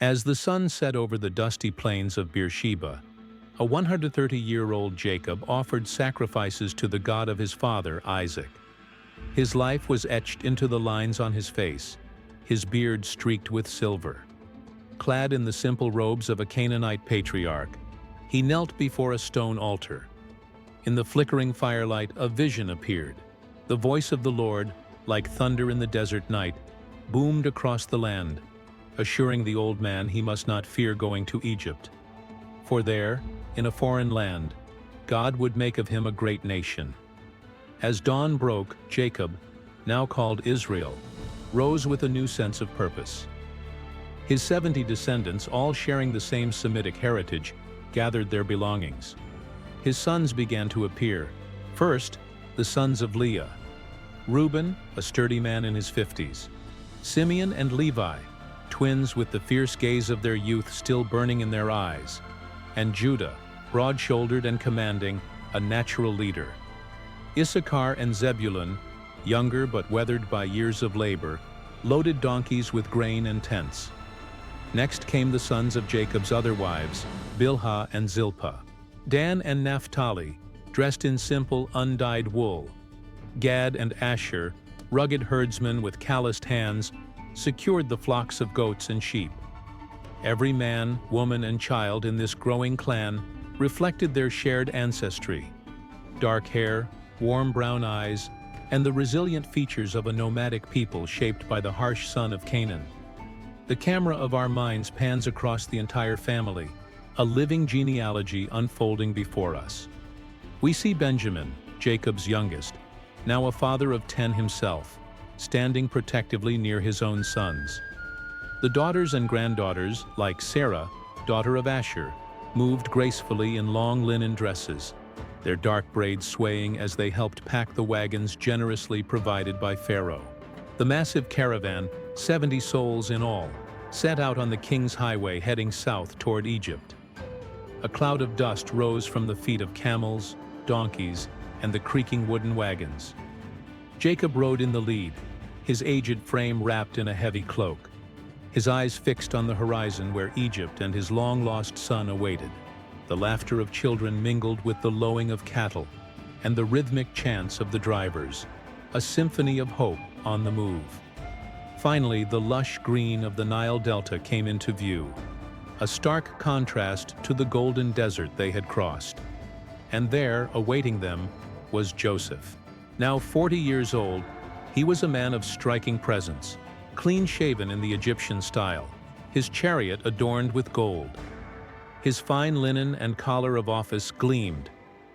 As the sun set over the dusty plains of Beersheba, a 130-year-old Jacob offered sacrifices to the God of his father, Isaac. His life was etched into the lines on his face, his beard streaked with silver. Clad in the simple robes of a Canaanite patriarch, he knelt before a stone altar. In the flickering firelight, a vision appeared. The voice of the Lord, like thunder in the desert night, boomed across the land, assuring the old man he must not fear going to Egypt. For there, in a foreign land, God would make of him a great nation. As dawn broke, Jacob, now called Israel, rose with a new sense of purpose. His 70 descendants, all sharing the same Semitic heritage, gathered their belongings. His sons began to appear. First, the sons of Leah. Reuben, a sturdy man in his 50s. Simeon and Levi, twins with the fierce gaze of their youth still burning in their eyes. And Judah, broad-shouldered and commanding, a natural leader. Issachar and Zebulun, younger but weathered by years of labor, loaded donkeys with grain and tents. Next came the sons of Jacob's other wives, Bilhah and Zilpah. Dan and Naphtali, dressed in simple, undyed wool. Gad and Asher, rugged herdsmen with calloused hands, secured the flocks of goats and sheep. Every man, woman, and child in this growing clan reflected their shared ancestry. Dark hair, warm brown eyes, and the resilient features of a nomadic people shaped by the harsh sun of Canaan. The camera of our minds pans across the entire family, a living genealogy unfolding before us. We see Benjamin, Jacob's youngest, now a father of 10 himself, standing protectively near his own sons. The daughters and granddaughters, like Sarah, daughter of Asher, moved gracefully in long linen dresses, their dark braids swaying as they helped pack the wagons generously provided by Pharaoh. The massive caravan, 70 souls in all, set out on the King's Highway heading south toward Egypt. A cloud of dust rose from the feet of camels, donkeys, and the creaking wooden wagons. Jacob rode in the lead, his aged frame wrapped in a heavy cloak, his eyes fixed on the horizon where Egypt and his long-lost son awaited. The laughter of children mingled with the lowing of cattle and the rhythmic chants of the drivers, a symphony of hope on the move. Finally, the lush green of the Nile Delta came into view, a stark contrast to the golden desert they had crossed. And there, awaiting them, was Joseph. Now 40 years old, he was a man of striking presence, clean-shaven in the Egyptian style, his chariot adorned with gold. His fine linen and collar of office gleamed,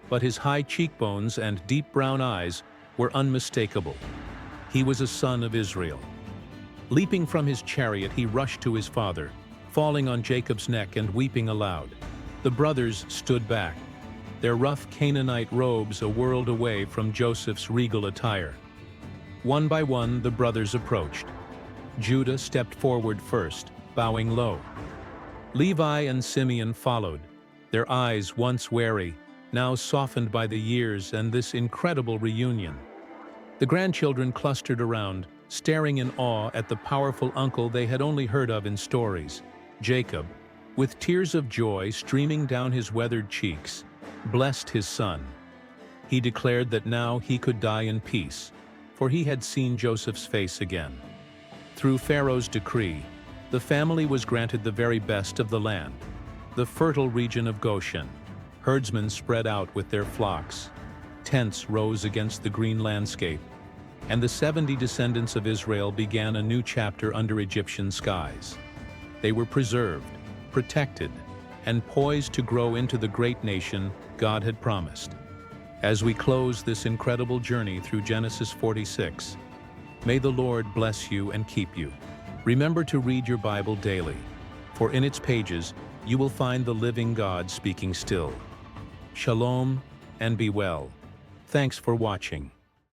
but his high cheekbones and deep brown eyes were unmistakable. He was a son of Israel. Leaping from his chariot, he rushed to his father, falling on Jacob's neck and weeping aloud. The brothers stood back, their rough Canaanite robes a world away from Joseph's regal attire. One by one, the brothers approached. Judah stepped forward first, bowing low. Levi and Simeon followed, their eyes once wary, now softened by the years and this incredible reunion. The grandchildren clustered around, staring in awe at the powerful uncle they had only heard of in stories. Jacob, with tears of joy streaming down his weathered cheeks, blessed his son. He declared that now he could die in peace, for he had seen Joseph's face again. Through Pharaoh's decree, the family was granted the very best of the land, the fertile region of Goshen. Herdsmen spread out with their flocks. Tents rose against the green landscape, and the 70 descendants of Israel began a new chapter under Egyptian skies. They were preserved, protected, and poised to grow into the great nation God had promised. As we close this incredible journey through Genesis 46, may the Lord bless you and keep you. Remember to read your Bible daily, for in its pages you will find the living God speaking still. Shalom, and be well. Thanks for watching.